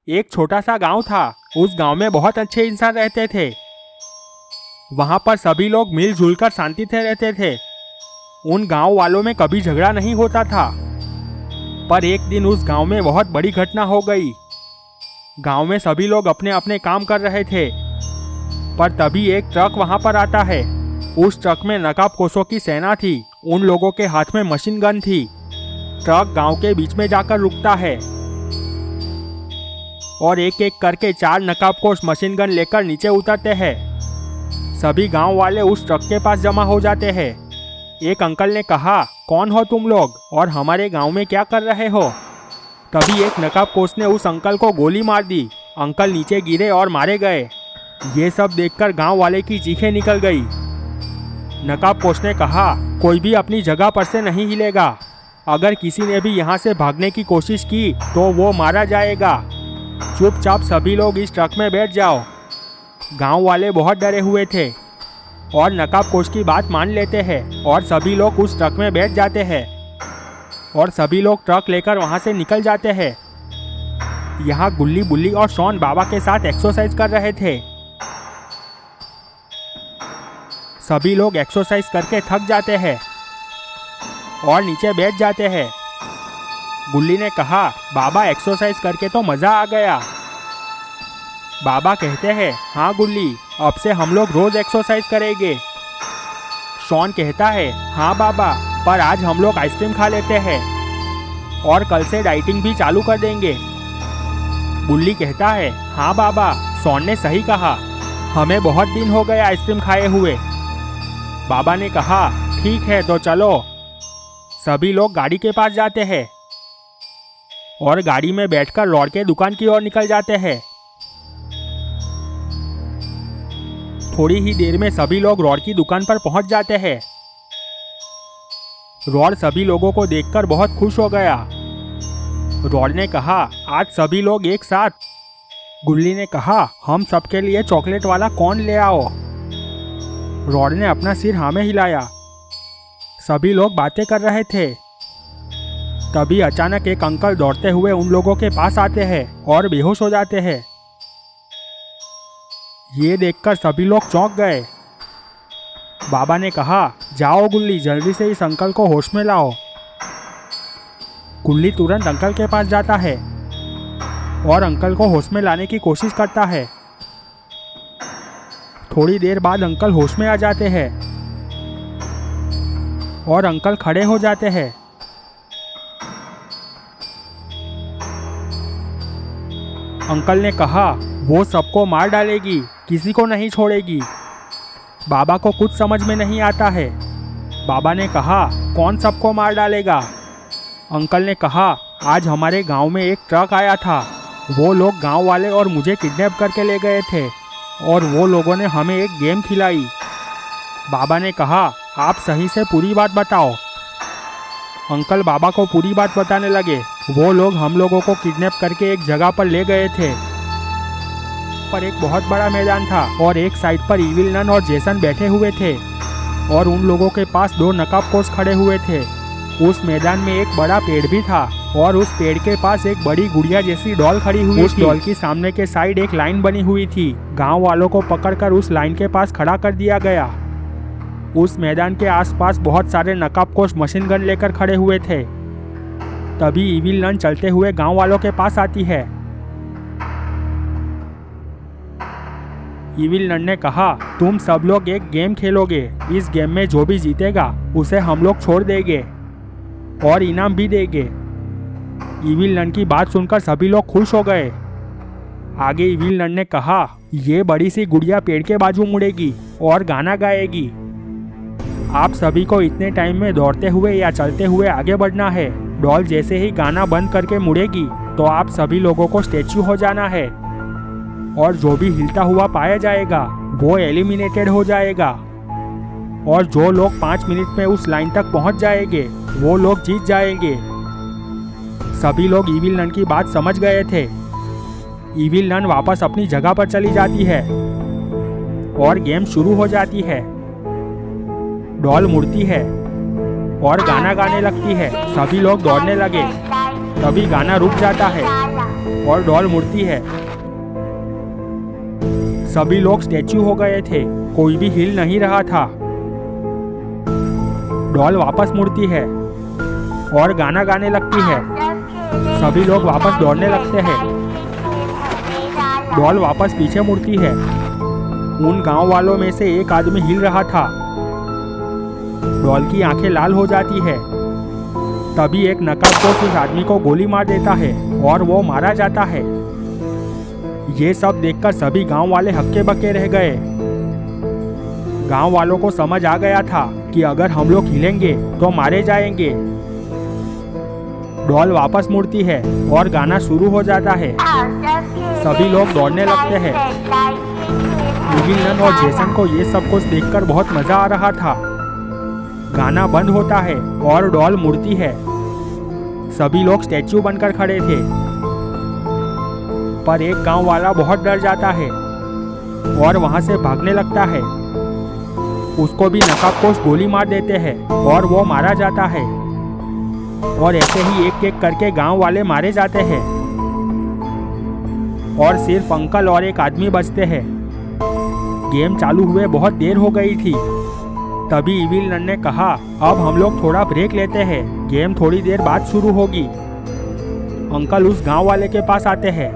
एक छोटा सा गांव था। उस गांव में बहुत अच्छे इंसान रहते थे। वहां पर सभी लोग मिलजुल कर शांति से रहते थे। उन गांव वालों में कभी झगड़ा नहीं होता था। पर एक दिन उस गांव में बहुत बड़ी घटना हो गई। गांव में सभी लोग अपने अपने काम कर रहे थे, पर तभी एक ट्रक वहां पर आता है। उस ट्रक में नकाबपोशों की सेना थी। उन लोगों के हाथ में मशीन गन थी। ट्रक गांव के बीच में जाकर रुकता है और एक एक करके 4 नकाबपोश मशीन गन लेकर नीचे उतरते हैं। सभी गांव वाले उस ट्रक के पास जमा हो जाते हैं। एक अंकल ने कहा, कौन हो तुम लोग और हमारे गांव में क्या कर रहे हो? तभी एक नकाबपोश ने उस अंकल को गोली मार दी। अंकल नीचे गिरे और मारे गए। ये सब देखकर गांव वाले की चीखें निकल गई। नकाबपोश ने कहा, कोई भी अपनी जगह पर से नहीं हिलेगा। अगर किसी ने भी यहाँ से भागने की कोशिश की तो वो मारा जाएगा। चुपचाप सभी लोग इस ट्रक में बैठ जाओ। गांव वाले बहुत डरे हुए थे और नकाबपोश की बात मान लेते हैं और सभी लोग उस ट्रक में बैठ जाते हैं और सभी लोग ट्रक लेकर वहां से निकल जाते हैं। यहाँ गुल्ली बुल्ली और शॉन बाबा के साथ एक्सरसाइज कर रहे थे। सभी लोग एक्सरसाइज करके थक जाते हैं और नीचे बैठ जाते हैं। गुल्ली ने कहा, बाबा एक्सरसाइज करके तो मज़ा आ गया। बाबा कहते हैं, हाँ गुल्ली, अब से हम लोग रोज एक्सरसाइज करेंगे। शॉन कहता है, हाँ बाबा, पर आज हम लोग आइसक्रीम खा लेते हैं और कल से डाइटिंग भी चालू कर देंगे। गुल्ली कहता है, हाँ बाबा, शॉन ने सही कहा, हमें बहुत दिन हो गए आइसक्रीम खाए हुए। बाबा ने कहा, ठीक है तो चलो। सभी लोग गाड़ी के पास जाते हैं और गाड़ी में बैठकर रॉड के दुकान की ओर निकल जाते हैं। थोड़ी ही देर में सभी लोग रॉड की दुकान पर पहुंच जाते हैं। रॉड सभी लोगों को देखकर बहुत खुश हो गया। रॉड ने कहा, आज सभी लोग एक साथ। गुल्ली ने कहा, हम सबके लिए चॉकलेट वाला कॉर्न ले आओ। रॉड ने अपना सिर हाँ में हिलाया। सभी लोग बातें कर रहे थे। तभी अचानक एक अंकल दौड़ते हुए उन लोगों के पास आते हैं और बेहोश हो जाते हैं। ये देखकर सभी लोग चौंक गए। बाबा ने कहा, जाओ गुल्ली, जल्दी से इस अंकल को होश में लाओ। गुल्ली तुरंत अंकल के पास जाता है और अंकल को होश में लाने की कोशिश करता है। थोड़ी देर बाद अंकल होश में आ जाते हैं और अंकल खड़े हो जाते हैं। अंकल ने कहा, वो सबको मार डालेगी, किसी को नहीं छोड़ेगी। बाबा को कुछ समझ में नहीं आता है। बाबा ने कहा, कौन सबको मार डालेगा? अंकल ने कहा, आज हमारे गांव में एक ट्रक आया था। वो लोग गांव वाले और मुझे किडनैप करके ले गए थे और वो लोगों ने हमें एक गेम खिलाई। बाबा ने कहा, आप सही से पूरी बात बताओ। अंकल बाबा को पूरी बात बताने लगे। वो लोग हम लोगों को किडनैप करके एक जगह पर ले गए थे। पर एक बहुत बड़ा मैदान था और एक साइड पर इविल नन और जेसन बैठे हुए थे और उन लोगों के पास 2 नकाबपोश खड़े हुए थे। उस मैदान में एक बड़ा पेड़ भी था और उस पेड़ के पास एक बड़ी गुड़िया जैसी डॉल खड़ी हुई थी। उस डॉल की सामने के साइड एक लाइन बनी हुई थी। गांव वालों को पकड़कर उस लाइन के पास खड़ा कर दिया गया। उस मैदान के आसपास बहुत सारे नकाबपोश मशीन गन लेकर खड़े हुए थे। तभी इविल नन चलते हुए गांव वालों के पास आती है। इविल नन ने कहा, तुम सब लोग एक गेम खेलोगे। इस गेम में जो भी जीतेगा उसे हम लोग छोड़ देंगे और इनाम भी देंगे। इविल नन की बात सुनकर सभी लोग खुश हो गए। आगे इविल नन ने कहा, ये बड़ी सी गुड़िया पेड़ के बाजू मुड़ेगी और गाना गाएगी। आप सभी को इतने टाइम में दौड़ते हुए या चलते हुए आगे बढ़ना है। डॉल जैसे ही गाना बंद करके मुड़ेगी तो आप सभी लोगों को स्टैच्यू हो जाना है और जो भी हिलता हुआ पाया जाएगा वो एलिमिनेटेड हो जाएगा और जो लोग 5 मिनट में उस लाइन तक पहुंच जाएंगे वो लोग जीत जाएंगे। सभी लोग इविल नन की बात समझ गए थे। इविल नन वापस अपनी जगह पर चली जाती है और गेम शुरू हो जाती है। डॉल मुड़ती है और गाना गाने लगती है। सभी लोग दौड़ने लगे तभी गाना रुक जाता है और डॉल मुड़ती है। सभी लोग स्टैच्यू हो गए थे, कोई भी हिल नहीं रहा था। डॉल वापस मुड़ती है और गाना गाने लगती है। सभी लोग वापस दौड़ने लगते हैं। डॉल वापस पीछे मुड़ती है। उन गांव वालों में से एक आदमी हिल रहा था। डॉल की आंखें लाल हो जाती है। तभी एक नकाबपोश उस आदमी को गोली मार देता है और वो मारा जाता है। ये सब देखकर सभी गांव वाले हक्के बक्के रह गए। गांव वालों को समझ आ गया था कि अगर हम लोग हिलेंगे तो मारे जाएंगे। डॉल वापस मुड़ती है और गाना शुरू हो जाता है। सभी लोग दौड़ने लगते हैं। इविल नन और जेसन को ये सब कुछ देखकर बहुत मजा आ रहा था। गाना बंद होता है और डॉल मुड़ती है। सभी लोग स्टैच्यू बनकर खड़े थे, पर एक गांव वाला बहुत डर जाता है और वहां से भागने लगता है। उसको भी नकाबपोश गोली मार देते हैं और वो मारा जाता है। और ऐसे ही एक एक करके गांव वाले मारे जाते हैं और सिर्फ अंकल और एक आदमी बचते हैं। गेम चालू हुए बहुत देर हो गई थी। तभी इविल नन ने कहा, अब हम लोग थोड़ा ब्रेक लेते हैं, गेम थोड़ी देर बाद शुरू होगी। अंकल उस गांव वाले के पास आते हैं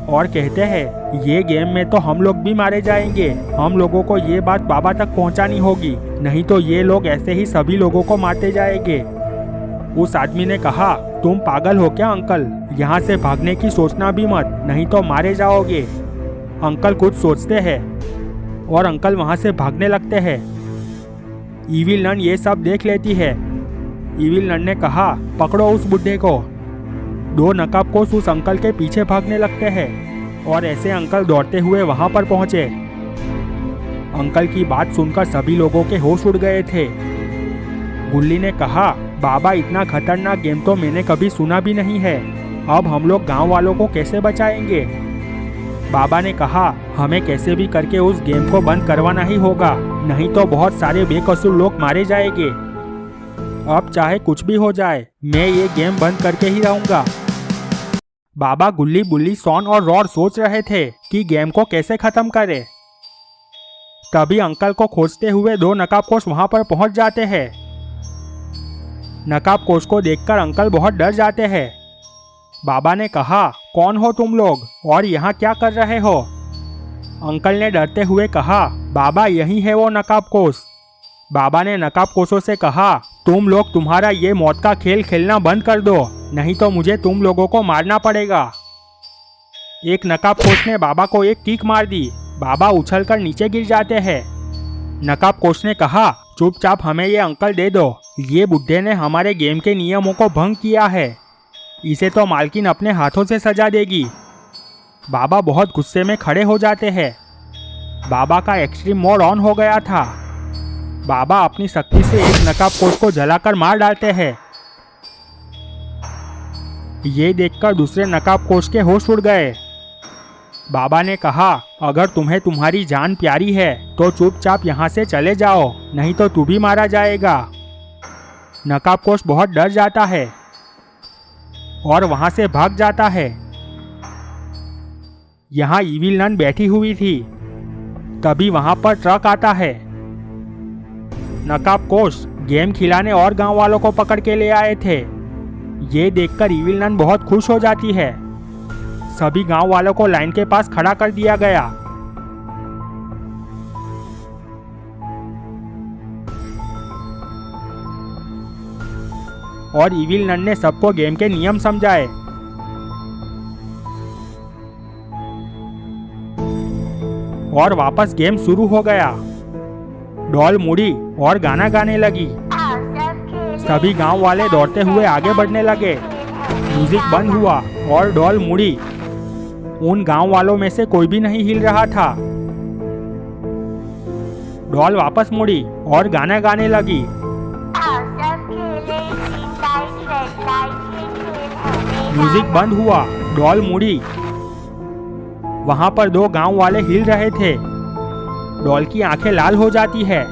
और कहते हैं, ये गेम में तो हम लोग भी मारे जाएंगे। हम लोगों को ये बात बाबा तक पहुंचानी होगी, नहीं तो ये लोग ऐसे ही सभी लोगों को मारते जाएंगे। उस आदमी ने कहा, तुम पागल हो क्या अंकल? यहाँ से भागने की सोचना भी मत, नहीं तो मारे जाओगे। अंकल कुछ सोचते हैं और अंकल वहाँ से भागने लगते हैं। इविल नन ये सब देख लेती है। इविल नन ने कहा, पकड़ो उस बुड्ढे को। दो नकाबपोश उस अंकल के पीछे भागने लगते हैं और ऐसे अंकल दौड़ते हुए वहाँ पर पहुँचे। अंकल की बात सुनकर सभी लोगों के होश उड़ गए थे। गुल्ली ने कहा, बाबा इतना खतरनाक गेम तो मैंने कभी सुना भी नहीं है। अब हम लोग गांव वालों को कैसे बचाएंगे? बाबा ने कहा, हमें कैसे भी करके उस गेम को बंद करवाना ही होगा, नहीं तो बहुत सारे बेकसूर लोग मारे जाएंगे। अब चाहे कुछ भी हो जाए, मैं ये गेम बंद करके ही रहूंगा। बाबा, गुल्ली, बुल्ली, सॉन और रॉड सोच रहे थे कि गेम को कैसे खत्म करें। तभी अंकल को खोजते हुए दो नकाबपोश वहां पर पहुंच जाते हैं। नकाबपोश को देखकर अंकल बहुत डर जाते हैं। बाबा ने कहा, कौन हो तुम लोग और यहाँ क्या कर रहे हो? अंकल ने डरते हुए कहा, बाबा यही है वो नकाबपोश। बाबा ने नकाबपोशों से कहा, तुम लोग तुम्हारा ये मौत का खेल खेलना बंद कर दो, नहीं तो मुझे तुम लोगों को मारना पड़ेगा। एक नकाबपोश ने बाबा को एक किक मार दी। बाबा उछलकर नीचे गिर जाते हैं। नकाबपोश ने कहा, चुपचाप हमें ये अंकल दे दो, ये बुड्ढे ने हमारे गेम के नियमों को भंग किया है, इसे तो मालकिन अपने हाथों से सजा देगी। बाबा बहुत गुस्से में खड़े हो जाते हैं। बाबा का एक्सट्रीम मोड ऑन हो गया था। बाबा अपनी शक्ति से एक नकाबपोश को जलाकर मार डालते हैं। ये देखकर दूसरे नकाबपोश के होश उड़ गए। बाबा ने कहा, अगर तुम्हें तुम्हारी जान प्यारी है तो चुपचाप यहाँ से चले जाओ, नहीं तो तू भी मारा जाएगा। नकाबपोश बहुत डर जाता है और वहाँ से भाग जाता है। यहाँ इविल नन बैठी हुई थी। तभी वहाँ पर ट्रक आता है। नकाबपोश गेम खिलाने और गांव वालों को पकड़ के ले आए थे। ये देखकर इविल नन बहुत खुश हो जाती है। सभी गांव वालों को लाइन के पास खड़ा कर दिया गया। और इविल नन ने सबको गेम के नियम समझाए। और वापस गेम शुरू हो गया। डॉल मुड़ी और गाना गाने लगी। सभी गांव वाले दौड़ते हुए आगे बढ़ने लगे। म्यूजिक बंद हुआ और डॉल मुड़ी। उन गांव वालों में से कोई भी नहीं हिल रहा था। डॉल वापस मुड़ी और गाना गाने लगी। म्यूजिक बंद हुआ, डॉल मुड़ी। वहां पर दो गांव वाले हिल रहे थे। डॉल की आंखें लाल हो जाती है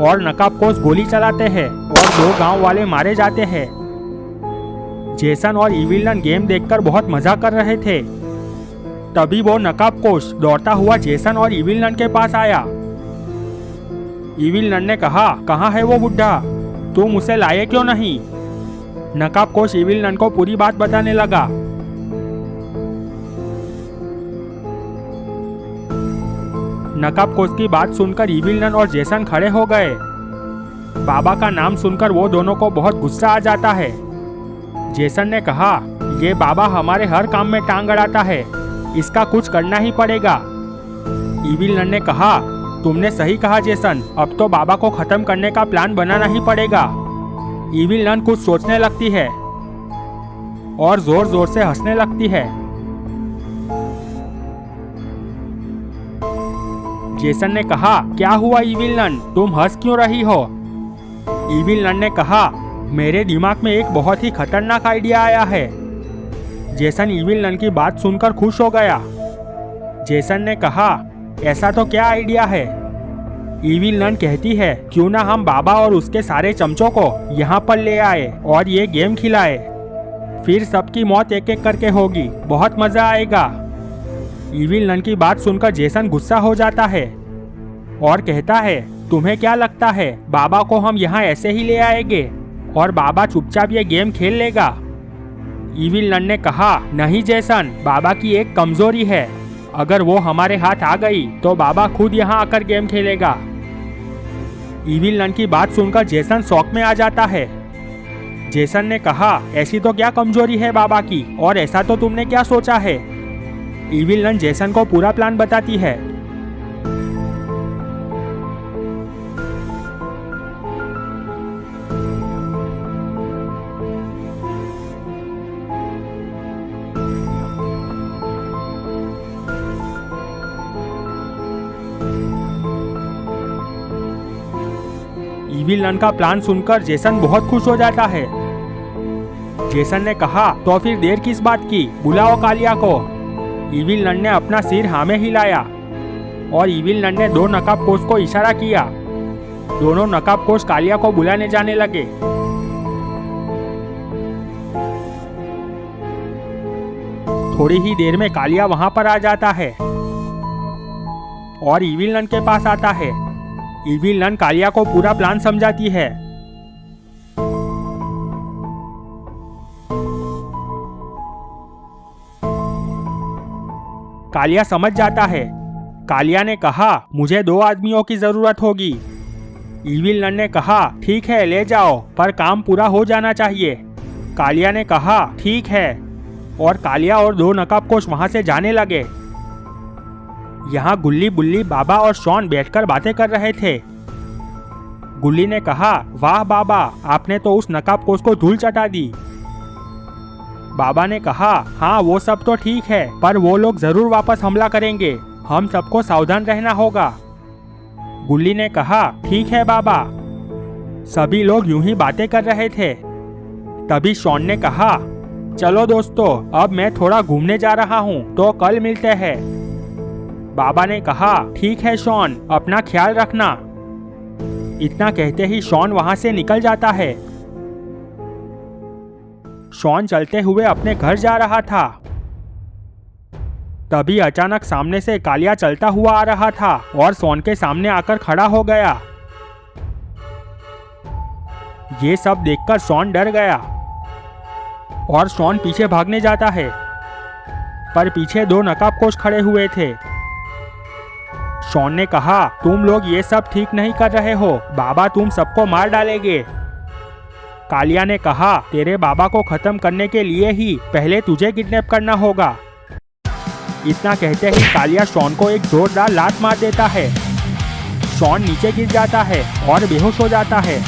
और नकाबपोश गोली चलाते हैं और दो गांव वाले मारे जाते हैं। जेसन और इविलन गेम देखकर बहुत मजा कर रहे थे। तभी वो नकाबपोश दौड़ता हुआ जेसन और इविलन के पास आया। इविलन ने कहा, कहाँ है वो बुढ़ा? तुम उसे लाए क्यों नहीं? नकाबपोश इविलन को पूरी बात बताने लगा। नकाबपोश की बात सुनकर इविलन और जेसन खड़े हो गए। बाबा का नाम सुनकर वो दोनों को बहुत गुस्सा आ जाता है। जेसन ने कहा, ये बाबा हमारे हर काम में टांग अड़ाता है, इसका कुछ करना ही पड़ेगा। इविलन ने कहा, तुमने सही कहा जेसन, अब तो बाबा को खत्म करने का प्लान बनाना ही पड़ेगा। इविलन कुछ सोचने लगती है और जोर जोर से हंसने लगती है। जेसन ने कहा, क्या हुआ इविलन, तुम हंस क्यों रही हो? इविलन ने कहा, मेरे दिमाग में एक बहुत ही खतरनाक आइडिया आया है। जेसन इविलन की बात सुनकर खुश हो गया। जेसन ने कहा, ऐसा तो क्या आइडिया है? इविलन कहती है, क्यों ना हम बाबा और उसके सारे चमचों को यहाँ पर ले आए और ये गेम खिलाए, फिर सबकी मौत एक एक करके होगी, बहुत मजा आएगा। इविलन की बात सुनकर जेसन गुस्सा हो जाता है और कहता है, तुम्हें क्या लगता है बाबा को हम यहाँ ऐसे ही ले आएंगे और बाबा चुपचाप ये गेम खेल लेगा? इविलन ने कहा, नहीं जेसन, बाबा की एक कमजोरी है, अगर वो हमारे हाथ आ गई तो बाबा खुद यहाँ आकर गेम खेलेगा। इविलन की बात सुनकर जेसन शौक में आ जाता है। जेसन ने कहा, ऐसी तो क्या कमजोरी है बाबा की, और ऐसा तो तुमने क्या सोचा है? इविलन जेसन को पूरा प्लान बताती है। इविलन का प्लान सुनकर जेसन बहुत खुश हो जाता है। जेसन ने कहा, तो फिर देर किस बात की, बुलाओ कालिया को। इविलन ने अपना सिर हाँ में हिलाया और इविलन ने दो नकाबपोश को इशारा किया। दोनों नकाबपोश कालिया को बुलाने जाने लगे। थोड़ी ही देर में कालिया वहां पर आ जाता है और इविलन के पास आता है। इविलन कालिया को पूरा प्लान समझाती है। कालिया समझ जाता है। कालिया ने कहा, मुझे 2 आदमियों की जरूरत होगी। इविलन ने कहा, ठीक है ले जाओ, पर काम पूरा हो जाना चाहिए। कालिया ने कहा, ठीक है, और कालिया और 2 नकाबपोश वहां से जाने लगे। यहाँ गुल्ली बुल्ली बाबा और शॉन बैठकर बातें कर रहे थे। गुल्ली ने कहा, वाह बाबा, आपने तो उस नकाबपोश को धूल चटा दी। बाबा ने कहा, हाँ वो सब तो ठीक है, पर वो लोग जरूर वापस हमला करेंगे, हम सबको सावधान रहना होगा। गुल्ली ने कहा, ठीक है बाबा। सभी लोग यूं ही बातें कर रहे थे। तभी शॉन ने कहा, चलो दोस्तों, अब मैं थोड़ा घूमने जा रहा हूँ, तो कल मिलते हैं। बाबा ने कहा, ठीक है शॉन, अपना ख्याल रखना। इतना कहते ही शॉन वहां से निकल जाता है। शॉन चलते हुए अपने घर जा रहा था। तभी अचानक सामने से कालिया चलता हुआ आ रहा था और शॉन के सामने आकर खड़ा हो गया। ये सब देखकर शॉन डर गया और शॉन पीछे भागने जाता है, पर पीछे 2 नकाबपोश खड़े हुए थे। शॉन ने कहा, तुम लोग ये सब ठीक नहीं कर रहे हो, बाबा तुम सबको मार डालेंगे। कालिया ने कहा, तेरे बाबा को खत्म करने के लिए ही पहले तुझे किडनैप करना होगा। इतना कहते ही कालिया शॉन को एक जोरदार लात मार देता है। शॉन नीचे गिर जाता है और बेहोश हो जाता है।